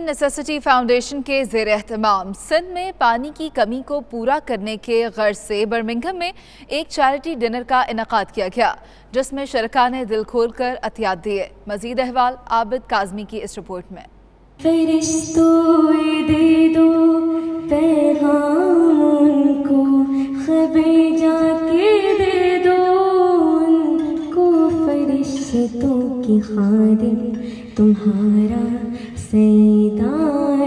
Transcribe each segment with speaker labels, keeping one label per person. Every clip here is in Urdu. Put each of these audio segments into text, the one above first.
Speaker 1: ہیومن نیسیسٹی فاؤنڈیشن کے زیر اہتمام سندھ میں پانی کی کمی کو پورا کرنے کے غرض سے برمنگھم میں ایک چیریٹی ڈنر کا انعقاد کیا گیا، جس میں شرکاء نے دل کھول کر عطیات دیے۔ مزید احوال عابد کاظمی کی اس رپورٹ میں۔
Speaker 2: فرشتوں دے دو پیغام ان کو، خبر جا کے دے دو ان کو، فرشتوں کی خادم تمہارا سیدہ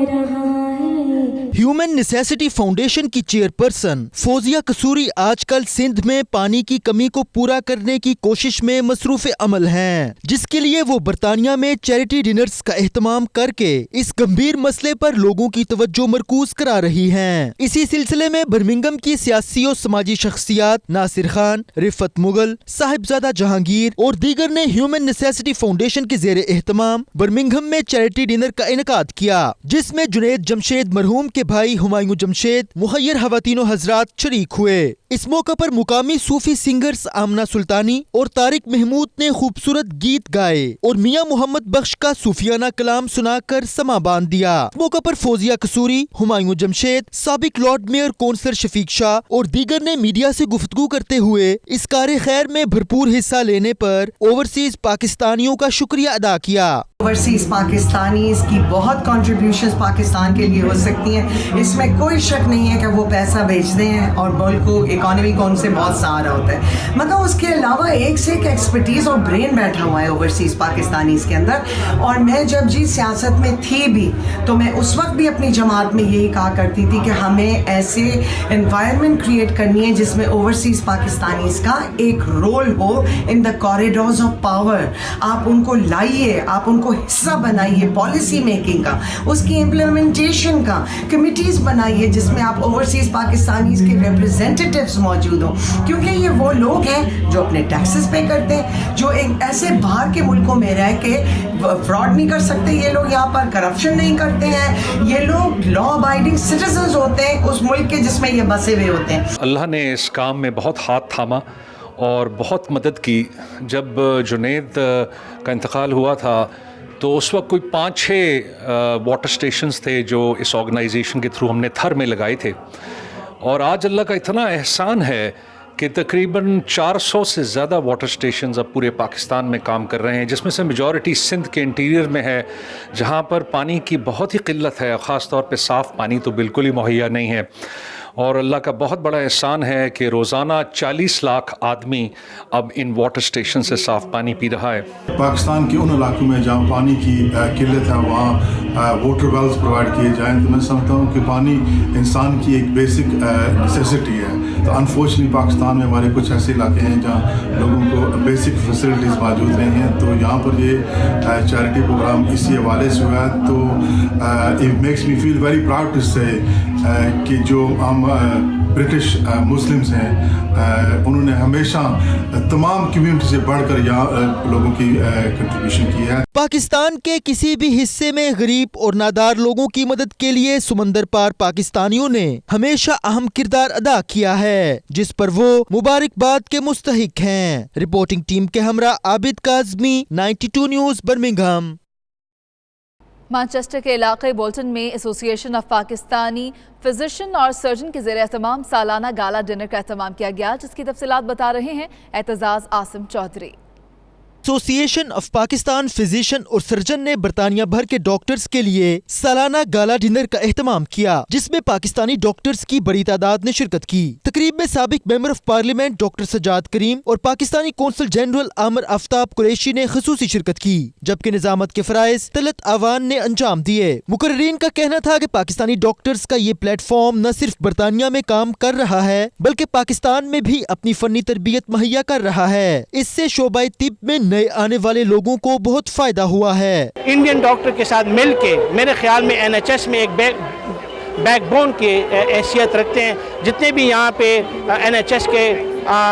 Speaker 2: رہا ہے۔
Speaker 3: ہیومن نیسیسٹی فاؤنڈیشن کی چیئرپرسن فوزیہ قصوری آج کل سندھ میں پانی کی کمی کو پورا کرنے کی کوشش میں مصروف عمل ہیں، جس کے لیے وہ برطانیہ میں چیریٹی ڈنرز کا اہتمام کر کے اس گمبھیر مسئلے پر لوگوں کی توجہ مرکوز کرا رہی ہیں۔ اسی سلسلے میں برمنگھم کی سیاسی و سماجی شخصیات ناصر خان، رفت مغل، صاحبزادہ جہانگیر اور دیگر نے ہیومن نیسیسٹی فاؤنڈیشن کے زیر اہتمام برمنگھم میں چیریٹی ڈنر کا انعقاد کیا، جس میں جنید جمشید مرحوم کے بھائی ہمایوں جمشید، مخیر خواتین و حضرات شریک ہوئے۔ اس موقع پر مقامی صوفی سنگرز آمنہ سلطانی اور طارق محمود نے خوبصورت گیت گائے اور میاں محمد بخش کا صوفیانہ کلام سنا کر سماں باندھ دیا۔ اس موقع پر فوزیہ قصوری، ہمایوں جمشید، سابق لارڈ میئر کونسلر شفیق شاہ اور دیگر نے میڈیا سے گفتگو کرتے ہوئے اس کار خیر میں بھرپور حصہ لینے پر اوورسیز پاکستانیوں کا شکریہ ادا کیا۔
Speaker 4: اوورسیز پاکستانیز کی بہت کنٹریبیوشنز پاکستان کے لیے ہو سکتی ہیں، اس میں کوئی شک نہیں ہے کہ وہ پیسہ بیچتے ہیں اور ملک کو، اکانومی کو ان سے بہت سہارا ہوتا ہے، مگر اس کے علاوہ ایک سے ایک ایکسپرٹیز اور برین بیٹھا ہوا ہے اوورسیز پاکستانیز کے اندر۔ اور میں جب سیاست میں تھی بھی تو میں اس وقت بھی اپنی جماعت میں یہی کہا کرتی تھی کہ ہمیں ایسے انوائرمنٹ کریٹ کرنی ہے جس میں اوورسیز پاکستانیز کا ایک role who in the corridors of power. آپ ان کو لائیے، آپ ان کو حصہ بنائیے پالیسی میکنگ کا، اس کی امپلیمنٹیشن کا، کمیٹیز بنائیے جس میں آپ اوورسیز پاکستانیز کے ریپرزینٹیٹیوز موجود ہوں، کیونکہ یہ وہ لوگ ہیں جو اپنے ٹیکسز پے کرتے ہیں، جو ایک ایسے باہر کے ملکوں میں رہ کے فراڈ نہیں کر سکتے، یہ لوگ یہاں پر کرپشن نہیں کرتے ہیں، یہ لوگ لا ابائڈنگ سٹیزنز ہوتے ہیں اس ملک کے جس میں یہ بسے ہوئے ہوتے ہیں۔ اللہ
Speaker 5: نے اس کام میں بہت ہاتھ تھاما اور بہت مدد کی۔ جب جنید کا انتقال ہوا تھا تو اس وقت کوئی 5-6 واٹر سٹیشنز تھے جو اس آرگنائزیشن کے تھرو ہم نے تھر میں لگائے تھے، اور آج اللہ کا اتنا احسان ہے کہ تقریباً 400 سے زیادہ واٹر سٹیشنز اب پورے پاکستان میں کام کر رہے ہیں، جس میں سے میجورٹی سندھ کے انٹیریئر میں ہے، جہاں پر پانی کی بہت ہی قلت ہے، خاص طور پہ صاف پانی تو بالکل ہی مہیا نہیں ہے۔ اور اللہ کا بہت بڑا احسان ہے کہ روزانہ 40 لاکھ آدمی اب ان واٹر سٹیشن سے صاف پانی پی رہا ہے۔
Speaker 6: پاکستان کے ان علاقوں میں جہاں پانی کی قلت ہے وہاں واٹر ویلز پرووائڈ کیے جائیں، تو میں سمجھتا ہوں کہ پانی انسان کی ایک بیسک نیسیسٹی ہے۔ تو انفارچونیٹلی پاکستان میں ہمارے کچھ ایسے علاقے ہیں جہاں لوگوں کو بیسک فیسلٹیز موجود نہیں ہیں، تو یہاں پر یہ چیریٹی پروگرام اسی حوالے سے ہوا ہے۔ تو it makes me feel very proud to say کہ جو ہم برٹش مسلمز ہیں انہوں نے ہمیشہ تمام کمیونٹی سے بڑھ کر یہاں لوگوں کی کنٹریبیوشن کی ہے۔
Speaker 3: پاکستان کے کسی بھی حصے میں غریب اور نادار لوگوں کی مدد کے لیے سمندر پار پاکستانیوں نے ہمیشہ اہم کردار ادا کیا ہے، جس پر وہ مبارکباد کے مستحق ہیں۔ رپورٹنگ ٹیم کے ہمراہ عابد کاظمی، 92 نیوز برمنگھم۔
Speaker 1: مانچسٹر کے علاقے بولٹن میں ایسوسی ایشن آف پاکستانی فزیشین اور سرجن کے زیر اہتمام سالانہ گالا ڈنر کا اہتمام کیا گیا، جس کی تفصیلات بتا رہے ہیں اعتزاز عاصم چودھری۔
Speaker 3: ایسوسی ایشن آف پاکستان فزیشین اور سرجن نے برطانیہ بھر کے ڈاکٹرز کے لیے سالانہ گالا ڈنر کا اہتمام کیا، جس میں پاکستانی ڈاکٹرز کی بڑی تعداد نے شرکت کی۔ تقریب میں سابق member of parliament doctor Sajjad Karim اور پاکستانی قونصل جنرل عامر آفتاب قریشی نے خصوصی شرکت کی، جبکہ نظامت کے فرائض طلعت آوان نے انجام دیے۔ مقررین کا کہنا تھا کہ پاکستانی ڈاکٹرز کا یہ پلیٹ فارم نہ صرف برطانیہ میں کام کر رہا ہے بلکہ پاکستان میں بھی اپنی فنی تربیت مہیا کر رہا ہے۔ اس سے شعبہ طب میں نئے آنے والے لوگوں کو بہت فائدہ ہوا ہے۔
Speaker 7: انڈین ڈاکٹر کے ساتھ مل کے میرے خیال میں NHS میں ایک بیک بون کی حیثیت رکھتے ہیں۔ جتنے بھی یہاں پہ NHS کے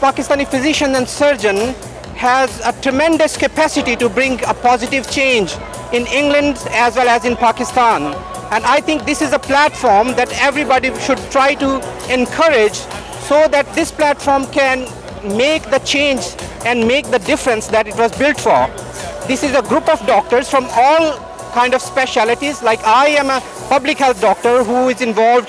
Speaker 7: Pakistani physician and surgeon has a tremendous capacity to bring a positive change in England as well as in Pakistan. And I think this is a platform that everybody should try to encourage, so that this platform can make the change and make the difference that it was built for. This is a group of doctors from all kind of specialities. Like I am a public health doctor who is involved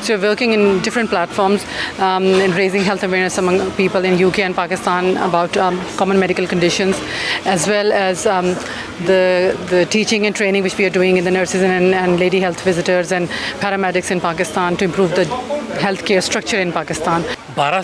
Speaker 8: So we're working in different platforms in raising health awareness among people in UK and Pakistan about common medical conditions, as well as the teaching and training which we are doing in the nurses and lady health visitors and paramedics in Pakistan to improve the healthcare structure in Pakistan.
Speaker 9: 12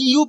Speaker 3: EU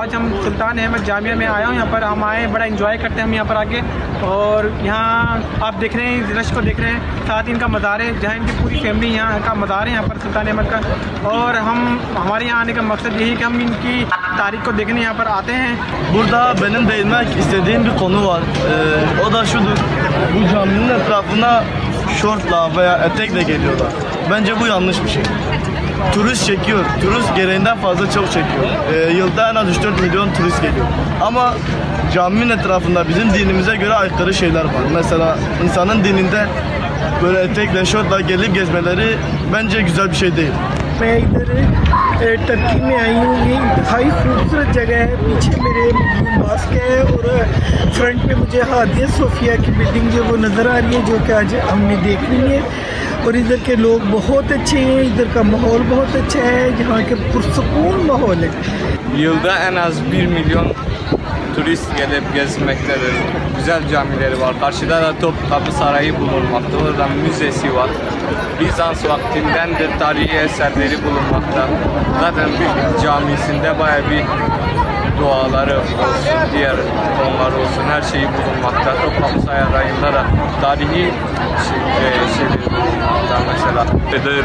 Speaker 7: آج ہم سلطان احمد جامعہ میں آیا ہوں. یہاں پر ہم آئے, بڑا انجوائے کرتے ہیں ہم یہاں پر آ کے. اور یہاں آپ دیکھ رہے ہیں رش کو دیکھ رہے ہیں, ساتھ ان کا مزار ہے جہاں ان کی پوری فیملی یہاں کا مزار ہے یہاں پر سلطان احمد کا. اور ہمارے یہاں آنے کا مقصد یہی کہ ہم ان کی تاریخ کو دیکھنے یہاں پر آتے ہیں.
Speaker 10: Burada benim değinmek istediğim bir konu var. O da şudur. Bu caminin etrafına şortla veya etekle geliyorlar. Bence bu yanlış bir şey. Turist çekiyor. Turist gereğinden fazla çok çekiyor. Yılda en az 3-4 milyon turist geliyor. Ama caminin etrafında bizim dinimize göre aykırı şeyler var. Mesela insanın dininde böyle etekle, şortla gelip gezmeleri bence güzel bir şey değil.
Speaker 11: میں ادھر ٹرکی میں آئی ہوں. یہ انتہائی خوبصورت جگہ ہے. پیچھے میرے ماسک ہے اور فرنٹ میں مجھے ہادیہ صوفیہ کی بلڈنگ جو وہ نظر آ رہی ہے, جو کہ آج ہم نے دیکھنی ہے. اور ادھر ke لوگ بہت اچھے ہیں, ادھر کا ماحول بہت اچھا ہے, یہاں کے پرسکون ماحول ہے.
Speaker 12: Yılda en az 1 milyon turist gelip gezmektedir. Güzel camileri var. Karşıda da Topkapı Sarayı bulunmakta. Orada müzesi var. Bizans vaktindendir tarihi eserleri bulunmakta. Zaten bir camisinde bayağı bir duaları olsun, diğer konular olsun, her şeyi bulunmakta. Topkapı Sarayı'nda da tarihi şeyleri bulunmakta mesela.
Speaker 13: ادھر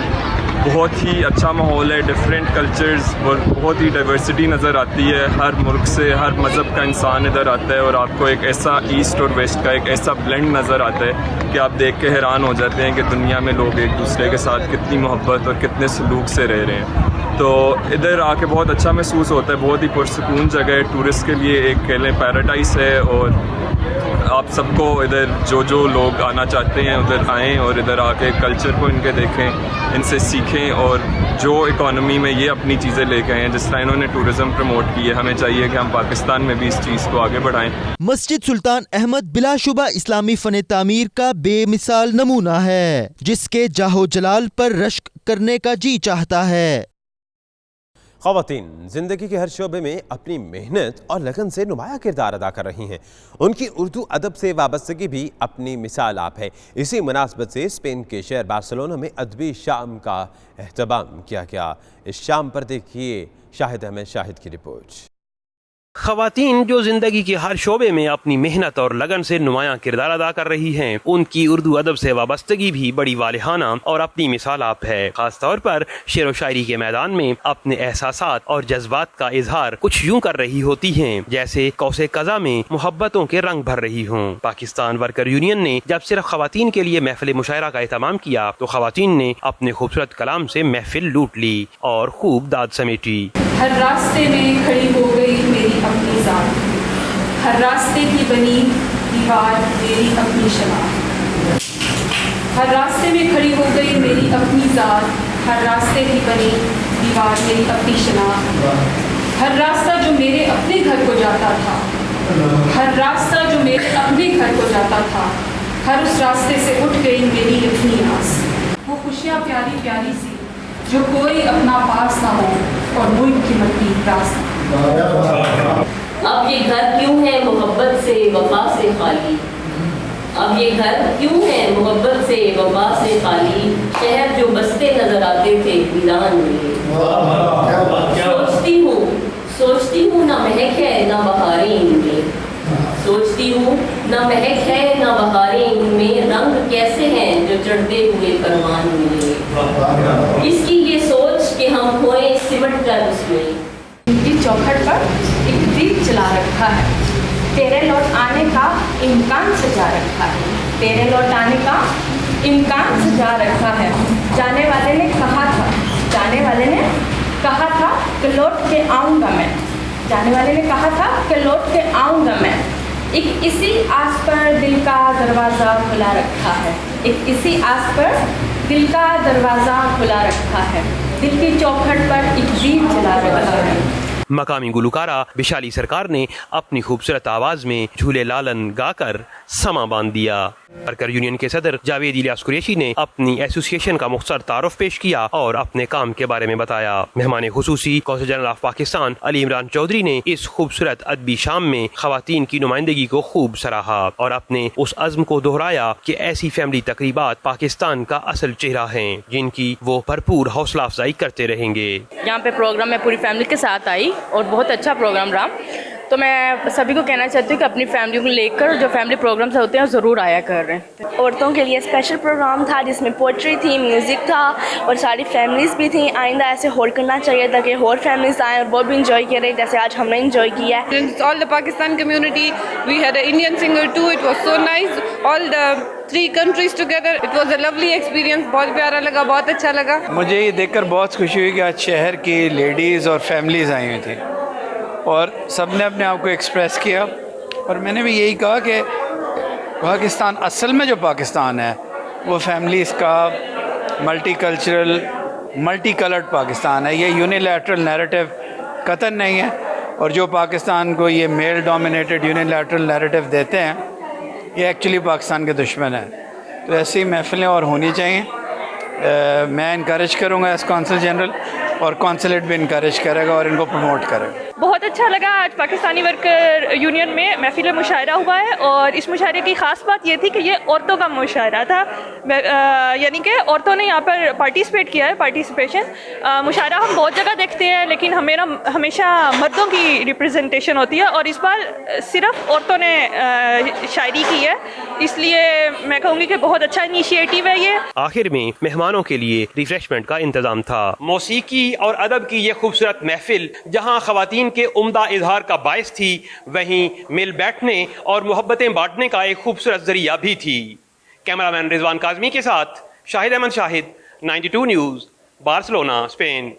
Speaker 13: بہت ہی اچھا ماحول ہے, ڈفرینٹ کلچرز, بہت ہی ڈائیورسٹی نظر آتی ہے. ہر ملک سے ہر مذہب کا انسان ادھر آتا ہے اور آپ کو ایک ایسا ایسٹ اور ویسٹ کا ایک ایسا بلینڈ نظر آتا ہے کہ آپ دیکھ کے حیران ہو جاتے ہیں کہ دنیا میں لوگ ایک دوسرے کے ساتھ کتنی محبت اور کتنے سلوک سے رہ رہے ہیں. تو ادھر آ کے بہت اچھا محسوس ہوتا ہے. بہت ہی پرسکون جگہ ہے, ٹورسٹ کے لیے ایک کہہ لیں پیراڈائز ہے. اور آپ سب کو ادھر جو لوگ آنا چاہتے ہیں ادھر آئیں اور ادھر آ کے کلچر کو ان کے دیکھیں, ان سے سیکھیں. اور جو اکانومی میں یہ اپنی چیزیں لے کے آئیں, جس طرح انہوں نے ٹورزم پروموٹ کی ہے, ہمیں چاہیے کہ ہم پاکستان میں بھی اس چیز کو آگے بڑھائیں.
Speaker 3: مسجد سلطان احمد بلا شبہ اسلامی فن تعمیر کا بے مثال نمونہ ہے, جس کے جاہ و جلال پر رشک کرنے کا جی چاہتا ہے.
Speaker 14: خواتین زندگی کے ہر شعبے میں اپنی محنت اور لگن سے نمایاں کردار ادا کر رہی ہیں. ان کی اردو ادب سے وابستگی بھی اپنی مثال آپ ہے. اسی مناسبت سے اسپین کے شہر بارسلونا میں ادبی شام کا اہتمام کیا گیا. اس شام پر دیکھیے شاہد احمد شاہد کی رپورٹ.
Speaker 15: خواتین جو زندگی کے ہر شعبے میں اپنی محنت اور لگن سے نمایاں کردار ادا کر رہی ہیں, ان کی اردو ادب سے وابستگی بھی بڑی والہانہ اور اپنی مثال آپ ہے. خاص طور پر شعر و شاعری کے میدان میں اپنے احساسات اور جذبات کا اظہار کچھ یوں کر رہی ہوتی ہیں جیسے کوس قضا میں محبتوں کے رنگ بھر رہی ہوں. پاکستان ورکر یونین نے جب صرف خواتین کے لیے محفل مشاعرہ کا اہتمام کیا تو خواتین نے اپنے خوبصورت کلام سے محفل لوٹ لی اور خوب داد سمیٹی.
Speaker 16: ہر راستے میں کھڑی ہو گئی میری اپنی ذات, ہر راستے کی بنی دیوار میری اپنی شناخت. ہر راستے میں کھڑی ہو گئی میری اپنی ذات, ہر راستے کی بنی دیوار میری اپنی شناخت. ہر راستہ جو میرے اپنے گھر کو جاتا تھا, ہر راستہ جو میرے اپنے گھر کو جاتا تھا, ہر اس راستے سے اٹھ گئی میری اپنی آس. وہ خوشیاں پیاری پیاری سی جو کوئی اپنا پاس نہ ہو اور ملک کی مٹی راس.
Speaker 17: اب یہ گھر کیوں ہے محبت سے وفا سے خالی, اب یہ گھر کیوں ہے محبت سے وفا سے خالی, شہر جو بستے نظر آتے تھے ویران میں. سوچتی ہوں نہ مہک ہے نہ بہاریں ان میں, سوچتی ہوں نہ مہک ہے نہ بہاریں ان میں, رنگ کیسے ہیں جو چڑھتے ہوئے پروان میں. اس کی یہ سوچ کہ ہم کھوئیں سمٹ کر اس میں.
Speaker 18: چوکھٹ پر ایک دیپ جلا رکھا ہے, تیرے لوٹ آنے کا امکان سجا رکھا ہے, تیرے لوٹ آنے کا امکان سجا رکھا ہے. جانے والے نے کہا تھا, جانے والے نے کہا تھا کہ لوٹ کے آؤں گا میں, جانے والے نے کہا تھا کہ لوٹ کے آؤں گا میں. ایک اسی آس پر دل کا دروازہ کھلا رکھا ہے, ایک اسی آس پر دل کا دروازہ کھلا رکھا ہے, دل کی چوکھٹ پر ایک دیپ جلا رکھا ہے.
Speaker 15: مقامی گلوکارہ وشالی سرکار نے اپنی خوبصورت آواز میں جھولے لالن گا کر سما باندھ دیا. ورکر یونین کے صدر جاوید الیاس قریشی نے اپنی ایسوسی ایشن کا مختصر تعارف پیش کیا اور اپنے کام کے بارے میں بتایا۔ مہمان خصوصی قونصل جنرل آف پاکستان علی عمران چودھری نے اس خوبصورت ادبی شام میں خواتین کی نمائندگی کو خوب سراہا اور اپنے اس عزم کو دہرایا کہ ایسی فیملی تقریبات پاکستان کا اصل چہرہ ہیں جن کی وہ بھرپور حوصلہ افزائی کرتے رہیں گے۔
Speaker 18: یہاں پہ پروگرام میں پوری فیملی کے ساتھ آئی اور بہت اچھا پروگرام رہا، تو میں سبھی کو کہنا چاہتی ہوں کہ اپنی فیملی کو لے کر جو فیملی پروگرامز ہوتے ہیں ضرور آیا کر رہے ہیں۔
Speaker 2: عورتوں کے لیے اسپیشل پروگرام تھا جس میں پوئٹری تھی، میوزک تھا اور ساری فیملیز بھی تھیں۔ آئندہ ایسے ہول کرنا چاہیے تاکہ اور فیملیز آئیں اور وہ بھی انجوائے کریں جیسے آج ہم نے انجوائے کیا ہے۔
Speaker 4: All the Pakistan community, we had an Indian singer too, it was so nice, all the 3 countries together, it was a lovely experience, بہت پیارا لگا، بہت اچھا لگا۔
Speaker 5: مجھے یہ دیکھ کر بہت خوشی ہوئی کہ آج شہر کی لیڈیز اور فیملیز آئی ہوئی تھیں اور سب نے اپنے آپ کو ایکسپریس کیا، اور میں نے بھی یہی کہا کہ پاکستان اصل میں جو پاکستان ہے وہ فیملیز کا multi cultural multi coloured Pakistan ہے۔ یہ یونیلیٹرل نیریٹو قطعاً نہیں ہے، اور جو پاکستان کو یہ میل ڈومینیٹڈ یونیلیٹرل نیریٹو دیتے ہیں یہ ایکچولی پاکستان کے دشمن ہیں۔ تو ایسی محفلیں اور ہونی چاہیے۔ میں انکریج کروں گا ایز کونسل جنرل، اور کونسلیٹ بھی انکریج کرے گا اور ان کو پروموٹ کرے گا۔
Speaker 18: بہت اچھا لگا، آج پاکستانی ورکر یونین میں محفل مشاعرہ ہوا ہے، اور اس مشاعرے کی خاص بات یہ تھی کہ یہ عورتوں کا مشاعرہ تھا، یعنی کہ عورتوں نے یہاں پر پارٹیسپیٹ کیا ہے۔ مشاعرہ ہم بہت جگہ دیکھتے ہیں لیکن ہمیشہ مردوں کی ریپرزنٹیشن ہوتی ہے، اور اس بار صرف عورتوں نے شاعری کی ہے، اس لیے میں کہوں گی کہ بہت اچھا انیشیٹو ہے یہ۔
Speaker 15: آخر میں مہمانوں کے لیے ریفریشمنٹ کا انتظام تھا۔ موسیقی اور ادب کی یہ خوبصورت محفل جہاں خواتین کے عمدہ اظہار کا باعث تھی، وہیں مل بیٹھنے اور محبتیں بانٹنے کا ایک خوبصورت ذریعہ بھی تھی۔ کیمرہ مین رضوان کاظمی کے ساتھ شاہد احمد شاہد، 92 نیوز، بارسلونا، اسپین۔